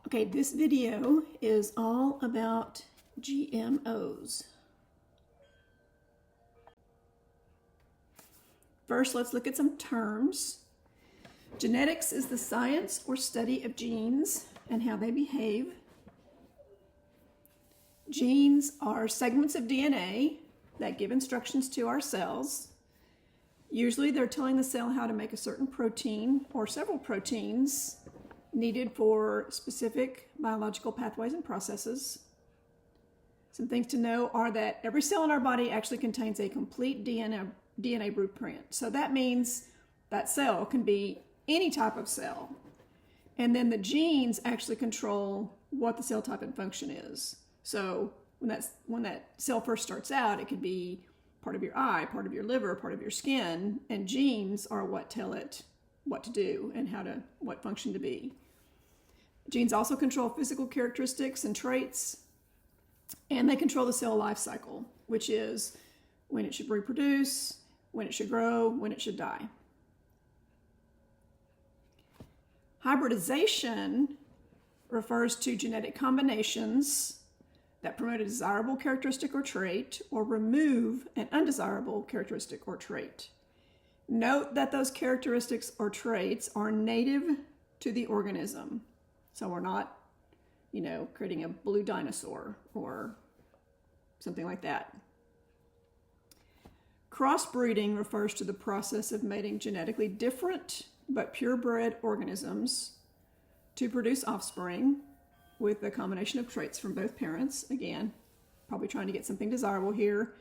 Okay, this video is all about GMOs. First, let's look at some terms. Genetics is the science or study of genes and how they behave. Genes are segments of DNA that give instructions to our cells. Usually they're telling the cell how to make a certain protein or several proteins needed for specific biological pathways and processes. Some things to know are that every cell in our body actually contains a complete DNA blueprint. So that means that cell can be any type of cell. And then the genes actually control what the cell type and function is. So when that cell first starts out, it could be part of your eye, part of your liver, part of your skin, and genes are what tell it what to do and what function to be. Genes also control physical characteristics and traits, and they control the cell life cycle, which is when it should reproduce, when it should grow, when it should die. Hybridization refers to genetic combinations that promote a desirable characteristic or trait or remove an undesirable characteristic or trait. Note that those characteristics or traits are native to the organism. So we're not, creating a blue dinosaur or something like that. Crossbreeding refers to the process of mating genetically different but purebred organisms to produce offspring with a combination of traits from both parents. Again, probably trying to get something desirable here.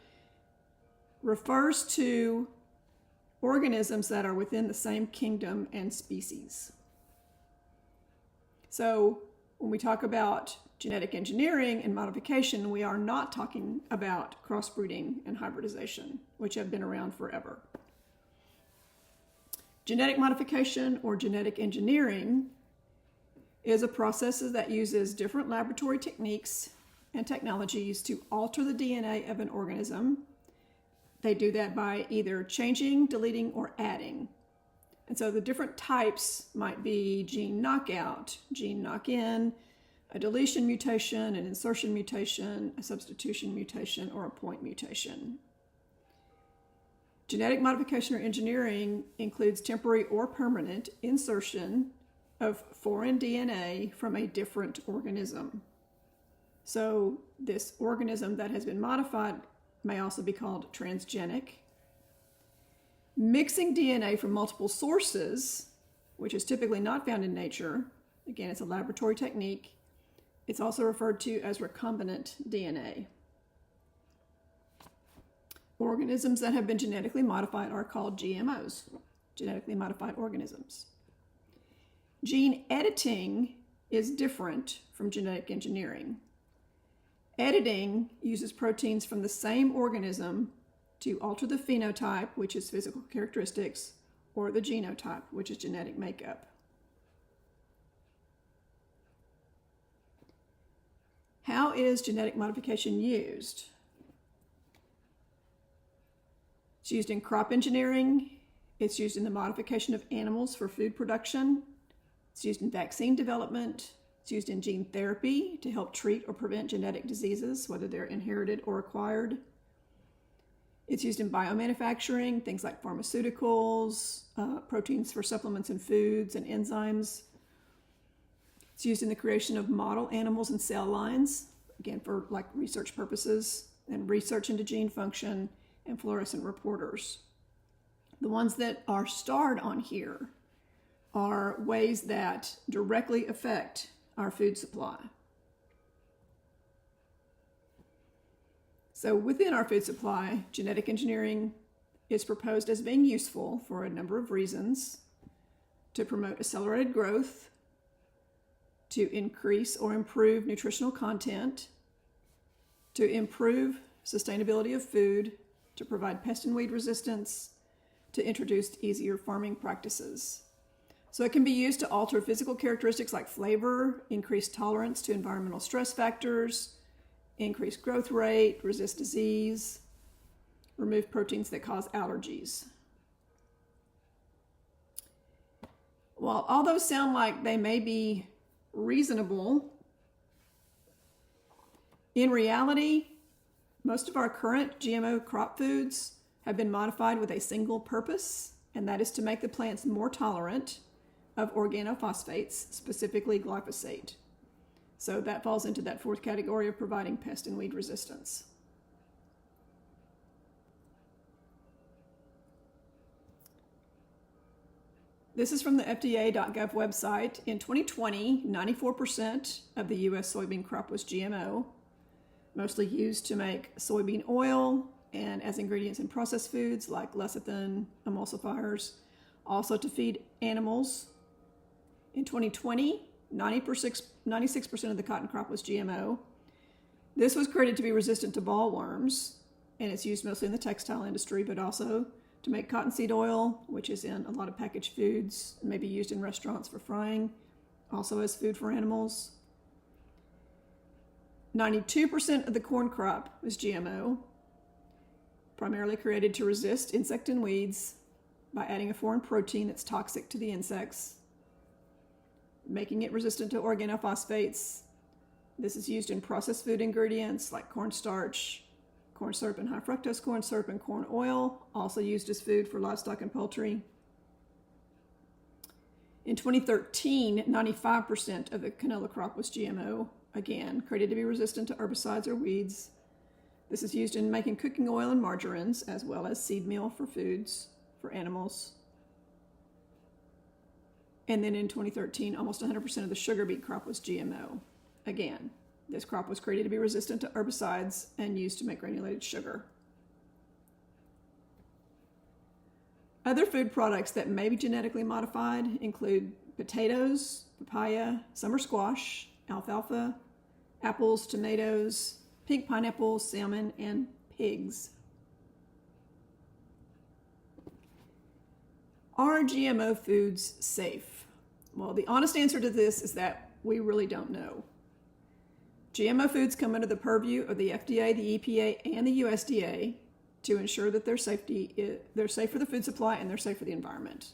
Refers to organisms that are within the same kingdom and species. So when we talk about genetic engineering and modification, we are not talking about crossbreeding and hybridization, which have been around forever. Genetic modification or genetic engineering is a process that uses different laboratory techniques and technologies to alter the DNA of an organism. They do that by either changing, deleting, or adding. And so the different types might be gene knockout, gene knock-in, a deletion mutation, an insertion mutation, a substitution mutation, or a point mutation. Genetic modification or engineering includes temporary or permanent insertion of foreign DNA from a different organism. So this organism that has been modified may also be called transgenic. Mixing DNA from multiple sources, which is typically not found in nature, again, it's a laboratory technique. It's also referred to as recombinant DNA. Organisms that have been genetically modified are called GMOs, genetically modified organisms. Gene editing is different from genetic engineering. Editing uses proteins from the same organism to alter the phenotype, which is physical characteristics, or the genotype, which is genetic makeup. How is genetic modification used? It's used in crop engineering. It's used in the modification of animals for food production. It's used in vaccine development. It's used in gene therapy to help treat or prevent genetic diseases, whether they're inherited or acquired. It's used in biomanufacturing, things like pharmaceuticals, proteins for supplements and foods, and enzymes. It's used in the creation of model animals and cell lines, again, for research purposes, and research into gene function and fluorescent reporters. The ones that are starred on here are ways that directly affect our food supply. So within our food supply, genetic engineering is proposed as being useful for a number of reasons: to promote accelerated growth, to increase or improve nutritional content, to improve sustainability of food, to provide pest and weed resistance, to introduce easier farming practices. So it can be used to alter physical characteristics like flavor, increase tolerance to environmental stress factors, increase growth rate, resist disease, remove proteins that cause allergies. While all those sound like they may be reasonable. In reality, most of our current GMO crop foods have been modified with a single purpose, and that is to make the plants more tolerant of organophosphates, specifically glyphosate. So that falls into that fourth category of providing pest and weed resistance. This is from the FDA.gov website. In 2020, 94% of the U.S. soybean crop was GMO, mostly used to make soybean oil and as ingredients in processed foods like lecithin, emulsifiers, also to feed animals. In 2020, 96% of the cotton crop was GMO. This was created to be resistant to bollworms, and it's used mostly in the textile industry, but also to make cottonseed oil, which is in a lot of packaged foods, and may be used in restaurants for frying, also as food for animals. 92% of the corn crop was GMO, primarily created to resist insect and weeds by adding a foreign protein that's toxic to the insects, making it resistant to organophosphates. This is used in processed food ingredients like cornstarch, corn syrup and high fructose corn syrup, and corn oil, also used as food for livestock and poultry. In 2013, 95% of the canola crop was GMO, again, created to be resistant to herbicides or weeds. This is used in making cooking oil and margarines, as well as seed meal for foods for animals. And then in 2013, almost 100% of the sugar beet crop was GMO. Again, this crop was created to be resistant to herbicides and used to make granulated sugar. Other food products that may be genetically modified include potatoes, papaya, summer squash, alfalfa, apples, tomatoes, pink pineapple, salmon, and pigs. Are GMO foods safe? Well, the honest answer to this is that we really don't know. GMO foods come under the purview of the FDA, the EPA, and the USDA to ensure that they're safe for the food supply and they're safe for the environment.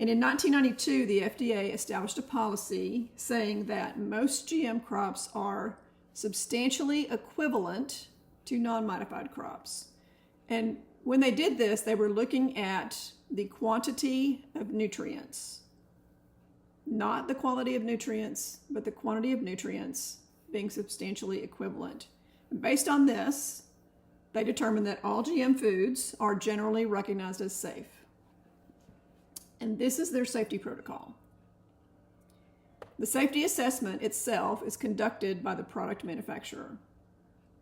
And in 1992, the FDA established a policy saying that most GM crops are substantially equivalent to non-modified crops. And when they did this, they were looking at the quantity of nutrients, not the quality of nutrients, but the quantity of nutrients being substantially equivalent. And based on this, they determined that all GM foods are generally recognized as safe. And this is their safety protocol. The safety assessment itself is conducted by the product manufacturer.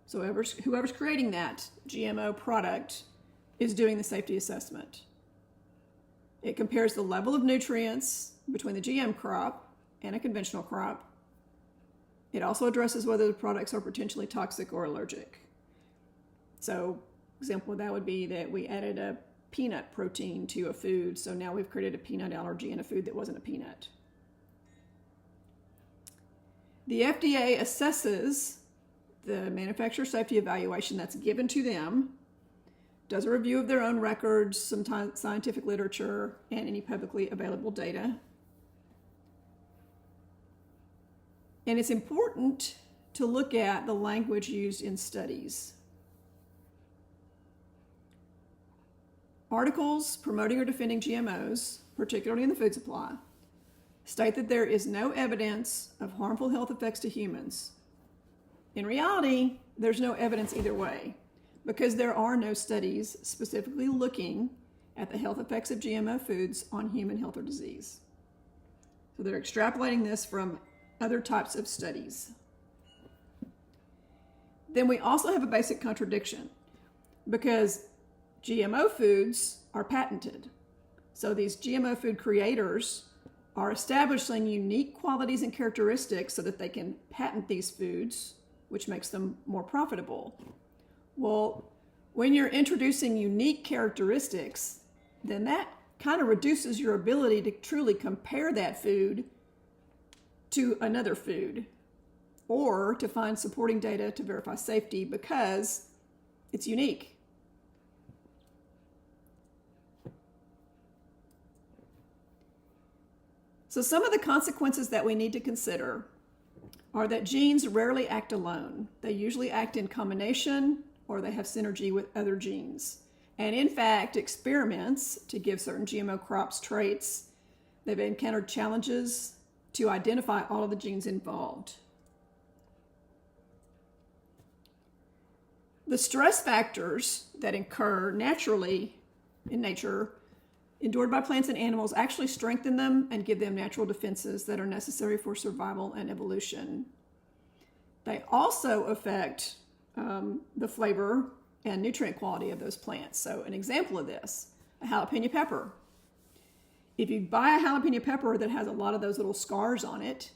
So whoever's creating that GMO product is doing the safety assessment. It compares the level of nutrients between the GM crop and a conventional crop. It also addresses whether the products are potentially toxic or allergic. So, example of that would be that we added a peanut protein to a food, so now we've created a peanut allergy in a food that wasn't a peanut. The FDA assesses the manufacturer safety evaluation that's given to them, does a review of their own records, some scientific literature, and any publicly available data. And it's important to look at the language used in studies. Articles promoting or defending GMOs, particularly in the food supply, state that there is no evidence of harmful health effects to humans. In reality, there's no evidence either way, because there are no studies specifically looking at the health effects of GMO foods on human health or disease. So they're extrapolating this from other types of studies. Then we also have a basic contradiction, because GMO foods are patented. So these GMO food creators are establishing unique qualities and characteristics so that they can patent these foods, which makes them more profitable. Well, when you're introducing unique characteristics, then that kind of reduces your ability to truly compare that food to another food or to find supporting data to verify safety because it's unique. So some of the consequences that we need to consider are that genes rarely act alone. They usually act in combination or they have synergy with other genes. And in fact, experiments to give certain GMO crops traits, they've encountered challenges to identify all of the genes involved. The stress factors that occur naturally in nature, endured by plants and animals, actually strengthen them and give them natural defenses that are necessary for survival and evolution. They also affect the flavor and nutrient quality of those plants. So an example of this, a jalapeno pepper. If you buy a jalapeno pepper that has a lot of those little scars on it,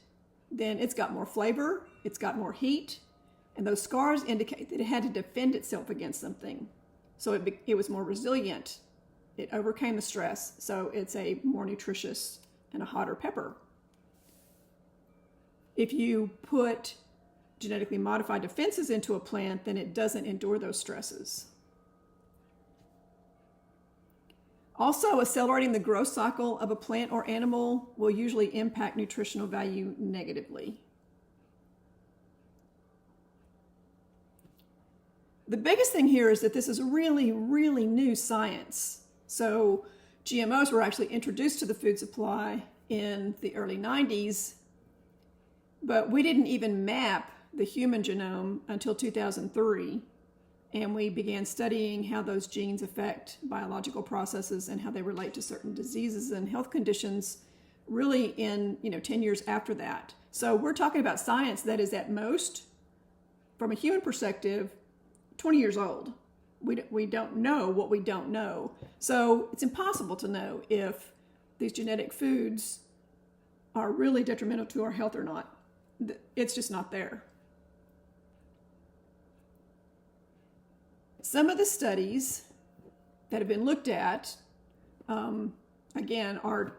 then it's got more flavor, it's got more heat, and those scars indicate that it had to defend itself against something. So it was more resilient. It overcame the stress, so it's a more nutritious and a hotter pepper. If you put genetically modified defenses into a plant, then it doesn't endure those stresses. Also, accelerating the growth cycle of a plant or animal will usually impact nutritional value negatively. The biggest thing here is that this is really, really new science. So GMOs were actually introduced to the food supply in the early 90s, but we didn't even map the human genome until 2003. And we began studying how those genes affect biological processes and how they relate to certain diseases and health conditions really in 10 years after that. So we're talking about science that is at most, from a human perspective, 20 years old. We don't know what we don't know. So it's impossible to know if these genetic foods are really detrimental to our health or not. It's just not there. Some of the studies that have been looked at, again, are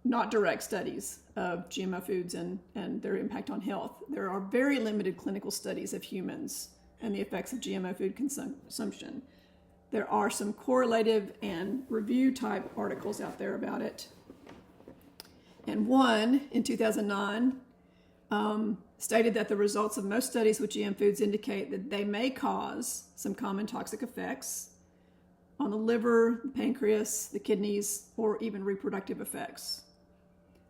not direct studies of GMO foods and their impact on health. There are very limited clinical studies of humans and the effects of GMO food consumption. There are some correlative and review type articles out there about it. And one in 2009 stated that the results of most studies with GM foods indicate that they may cause some common toxic effects on the liver, the pancreas, the kidneys, or even reproductive effects.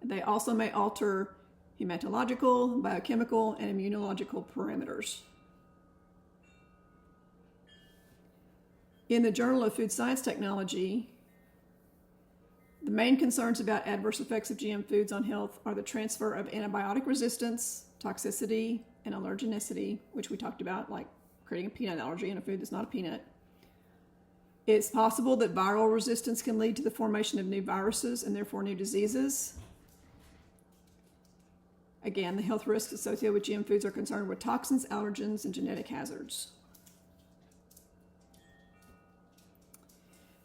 They also may alter hematological, biochemical, and immunological parameters. In the Journal of Food Science Technology, the main concerns about adverse effects of GM foods on health are the transfer of antibiotic resistance, toxicity, and allergenicity, which we talked about, like creating a peanut allergy in a food that's not a peanut. It's possible that viral resistance can lead to the formation of new viruses and therefore new diseases. Again, the health risks associated with GM foods are concerned with toxins, allergens, and genetic hazards.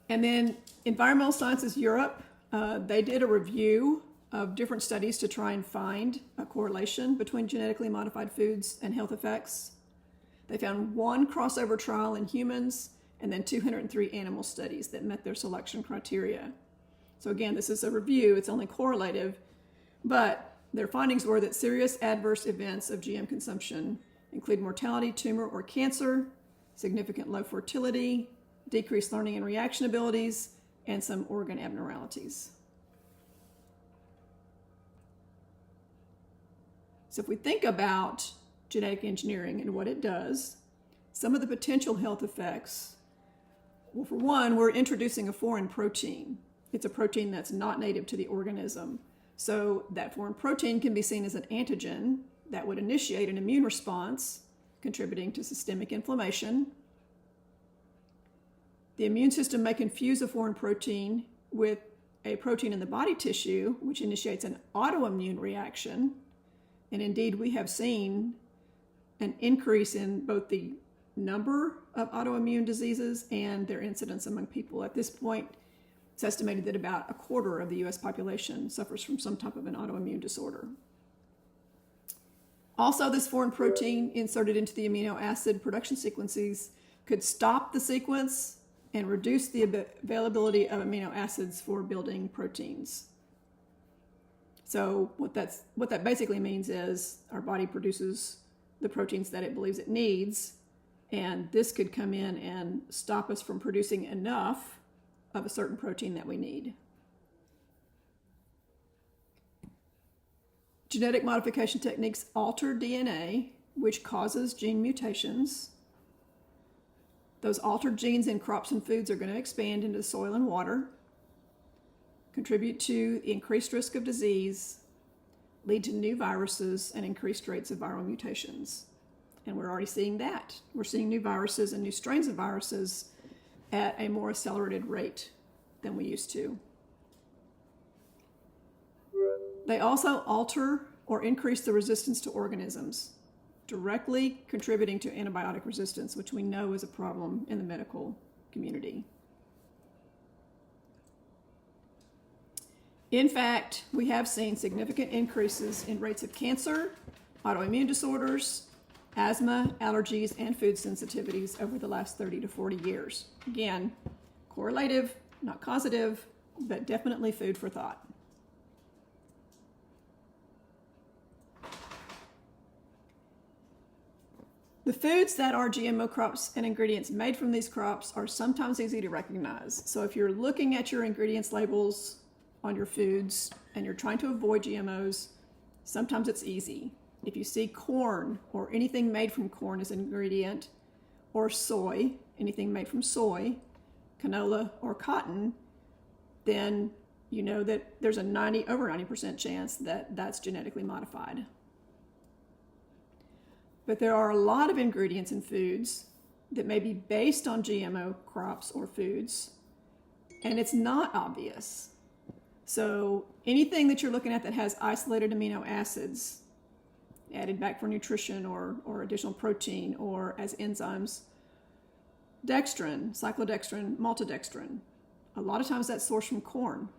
And then Environmental Sciences Europe, they did a review of different studies to try and find a correlation between genetically modified foods and health effects. They found one crossover trial in humans and then 203 animal studies that met their selection criteria. So again, this is a review, it's only correlative, but their findings were that serious adverse events of GM consumption include mortality, tumor, or cancer, significant low fertility, decreased learning and reaction abilities, and some organ abnormalities. So if we think about genetic engineering and what it does, some of the potential health effects, well, for one, we're introducing a foreign protein. It's a protein that's not native to the organism. So that foreign protein can be seen as an antigen that would initiate an immune response, contributing to systemic inflammation. The immune system may confuse a foreign protein with a protein in the body tissue, which initiates an autoimmune reaction. And indeed, we have seen an increase in both the number of autoimmune diseases and their incidence among people. At this point, it's estimated that about a quarter of the US population suffers from some type of an autoimmune disorder. Also, this foreign protein inserted into the amino acid production sequences could stop the sequence and reduce the availability of amino acids for building proteins. So what that basically means is our body produces the proteins that it believes it needs, and this could come in and stop us from producing enough of a certain protein that we need. Genetic modification techniques alter DNA, which causes gene mutations. Those altered genes in crops and foods are going to expand into the soil and water, contribute to increased risk of disease, lead to new viruses, and increased rates of viral mutations. And we're already seeing that. We're seeing new viruses and new strains of viruses at a more accelerated rate than we used to. They also alter or increase the resistance to organisms, directly contributing to antibiotic resistance, which we know is a problem in the medical community. In fact, we have seen significant increases in rates of cancer, autoimmune disorders, asthma, allergies, and food sensitivities over the last 30 to 40 years. Again, correlative, not causative, but definitely food for thought. The foods that are GMO crops and ingredients made from these crops are sometimes easy to recognize. So if you're looking at your ingredients labels on your foods and you're trying to avoid GMOs, sometimes it's easy. If you see corn or anything made from corn as an ingredient, or soy, anything made from soy, canola, or cotton, then you know that there's a over 90% chance that that's genetically modified. But there are a lot of ingredients in foods that may be based on GMO crops or foods, and it's not obvious. So anything that you're looking at that has isolated amino acids added back for nutrition or additional protein or as enzymes, dextrin, cyclodextrin, maltodextrin, a lot of times that's sourced from corn.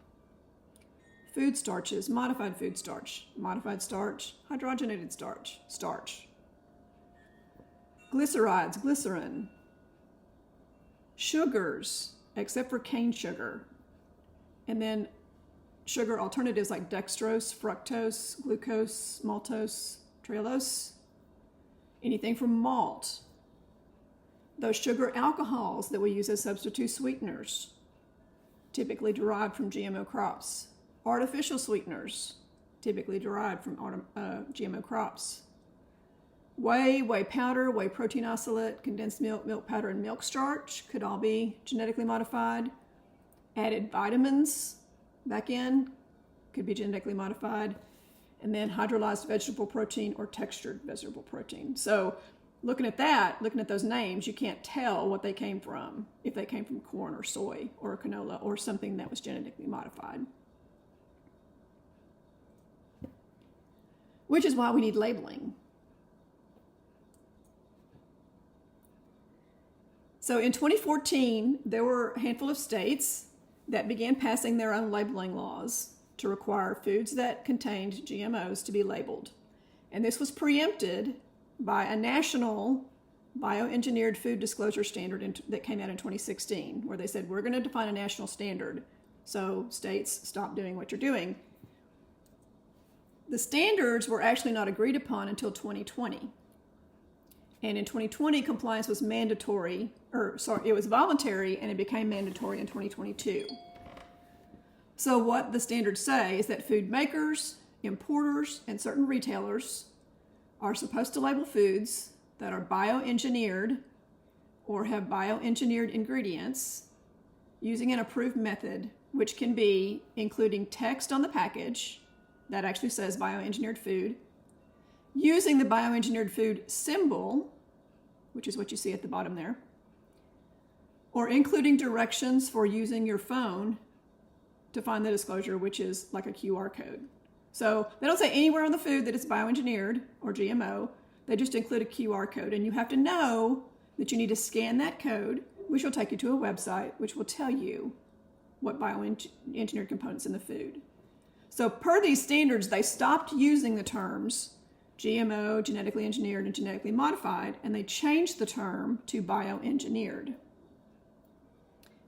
Food starches, modified food starch, modified starch, hydrogenated starch, starch. Glycerides, glycerin. Sugars, except for cane sugar. And then sugar alternatives like dextrose, fructose, glucose, maltose, trehalose. Anything from malt. Those sugar alcohols that we use as substitute sweeteners, typically derived from GMO crops. Artificial sweeteners, typically derived from GMO crops. Whey powder, whey protein isolate, condensed milk, milk powder, and milk starch could all be genetically modified. Added vitamins back in could be genetically modified. And then hydrolyzed vegetable protein or textured vegetable protein. So looking at those names, you can't tell what they came from, if they came from corn or soy or canola or something that was genetically modified. Which is why we need labeling. So in 2014, there were a handful of states that began passing their own labeling laws to require foods that contained GMOs to be labeled. And this was preempted by a national bioengineered food disclosure standard that came out in 2016, where they said, we're going to define a national standard, so states stop doing what you're doing. The standards were actually not agreed upon until 2020. And in 2020, compliance was it was voluntary, and it became mandatory in 2022. So what the standards say is that food makers, importers, and certain retailers are supposed to label foods that are bioengineered or have bioengineered ingredients using an approved method, which can be including text on the package that actually says bioengineered food, using the bioengineered food symbol, which is what you see at the bottom there, or including directions for using your phone to find the disclosure, which is like a QR code. So they don't say anywhere on the food that it's bioengineered or GMO. They just include a QR code, and you have to know that you need to scan that code, which will take you to a website, which will tell you what bioengineered components in the food. So per these standards, they stopped using the terms GMO, genetically engineered, and genetically modified, and they changed the term to bioengineered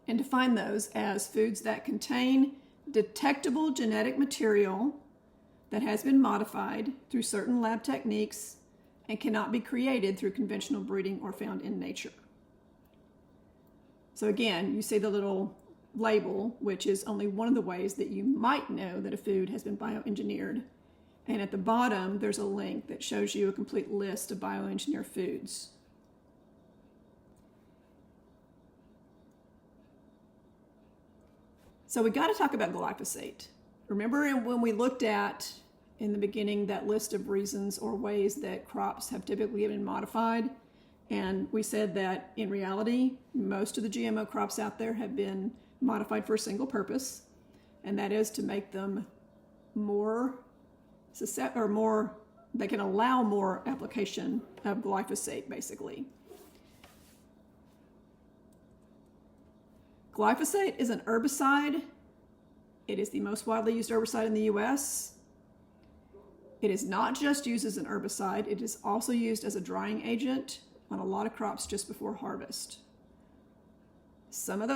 and define those as foods that contain detectable genetic material that has been modified through certain lab techniques and cannot be created through conventional breeding or found in nature. So again, you see the little label, which is only one of the ways that you might know that a food has been bioengineered. And at the bottom, there's a link that shows you a complete list of bioengineered foods. So we got to talk about glyphosate. Remember when we looked at, in the beginning, that list of reasons or ways that crops have typically been modified? And we said that in reality, most of the GMO crops out there have been modified for a single purpose, and that is to make them they can allow more application of glyphosate, basically. Glyphosate is an herbicide. It is the most widely used herbicide in the US. It is not just used as an herbicide, it is also used as a drying agent on a lot of crops just before harvest. Many of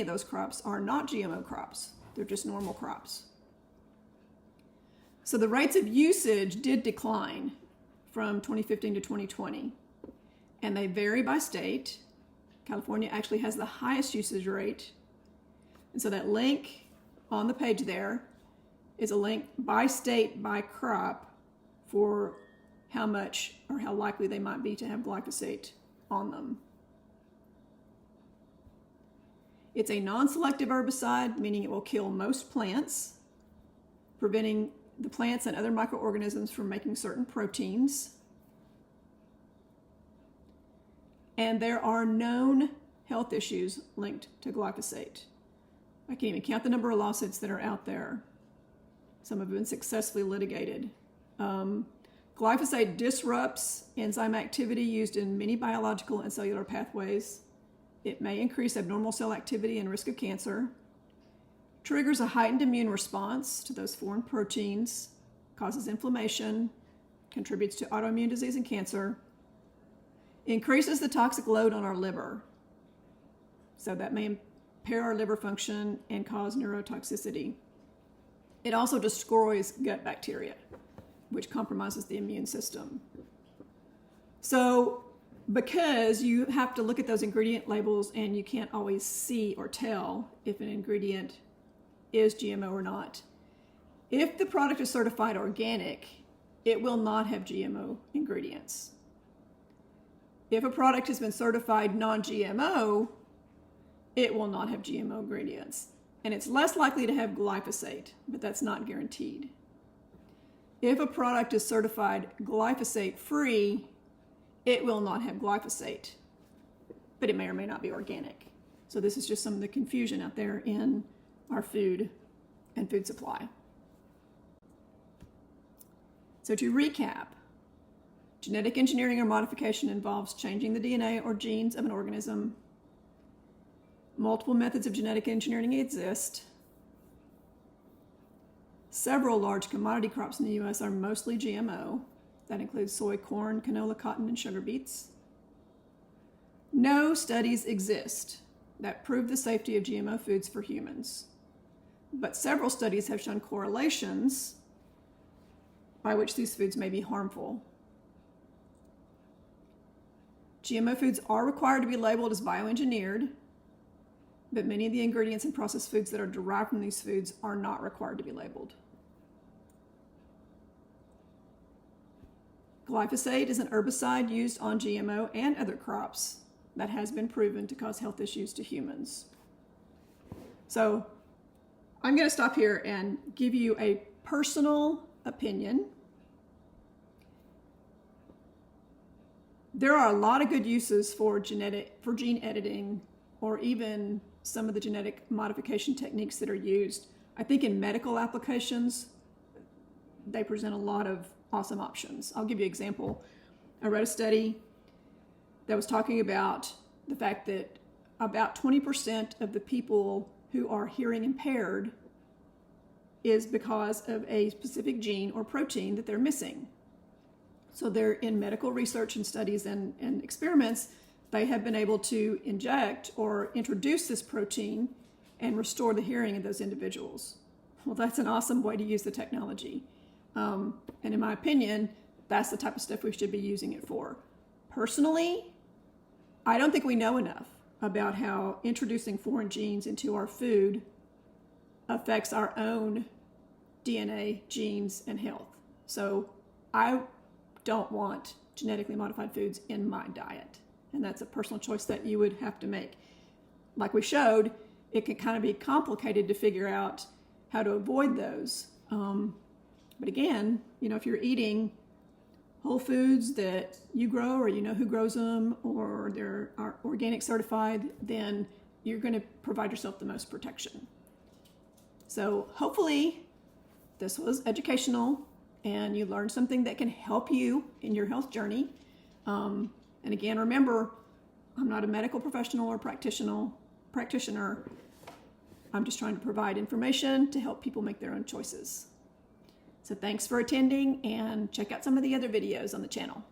those crops are not GMO crops. They're just normal crops. So the rates of usage did decline from 2015 to 2020, and they vary by state. California actually has the highest usage rate. And so that link on the page there is a link by state, by crop, for how much or how likely they might be to have glyphosate on them. It's a non-selective herbicide, meaning it will kill most plants, preventing the plants and other microorganisms from making certain proteins. And there are known health issues linked to glyphosate. I can't even count the number of lawsuits that are out there. Some have been successfully litigated. Glyphosate disrupts enzyme activity used in many biological and cellular pathways. It may increase abnormal cell activity and risk of cancer. Triggers a heightened immune response to those foreign proteins, causes inflammation, contributes to autoimmune disease and cancer, increases the toxic load on our liver. So that may impair our liver function and cause neurotoxicity. It also destroys gut bacteria, which compromises the immune system. So because you have to look at those ingredient labels and you can't always see or tell if an ingredient is GMO or not, if the product is certified organic, it will not have GMO ingredients. If a product has been certified non-GMO, it will not have GMO ingredients. And it's less likely to have glyphosate, but that's not guaranteed. If a product is certified glyphosate-free, it will not have glyphosate, but it may or may not be organic. So this is just some of the confusion out there in our food and food supply. So to recap, genetic engineering or modification involves changing the DNA or genes of an organism. Multiple methods of genetic engineering exist. Several large commodity crops in the U.S. are mostly GMO. That includes soy, corn, canola, cotton, and sugar beets. No studies exist that prove the safety of GMO foods for humans, but several studies have shown correlations by which these foods may be harmful. GMO foods are required to be labeled as bioengineered, but many of the ingredients in processed foods that are derived from these foods are not required to be labeled. Glyphosate is an herbicide used on GMO and other crops that has been proven to cause health issues to humans. So I'm going to stop here and give you a personal opinion. There are a lot of good uses for gene editing, or even some of the genetic modification techniques that are used. I think in medical applications, they present a lot of awesome options. I'll give you an example. I read a study that was talking about the fact that about 20% of the people who are hearing impaired is because of a specific gene or protein that they're missing. So they're in medical research and studies and experiments, they have been able to inject or introduce this protein and restore the hearing of those individuals. well, that's an awesome way to use the technology. And in my opinion, that's the type of stuff we should be using it for. Personally, I don't think we know enough about how introducing foreign genes into our food affects our own DNA, genes, and health. So I don't want genetically modified foods in my diet. And that's a personal choice that you would have to make. Like we showed, it can kind of be complicated to figure out how to avoid those. But again, if you're eating whole foods that you grow, or you know who grows them, or they're organic certified, then you're going to provide yourself the most protection. So hopefully this was educational and you learned something that can help you in your health journey. And again, remember, I'm not a medical professional or practitioner. I'm just trying to provide information to help people make their own choices. So thanks for attending, and check out some of the other videos on the channel.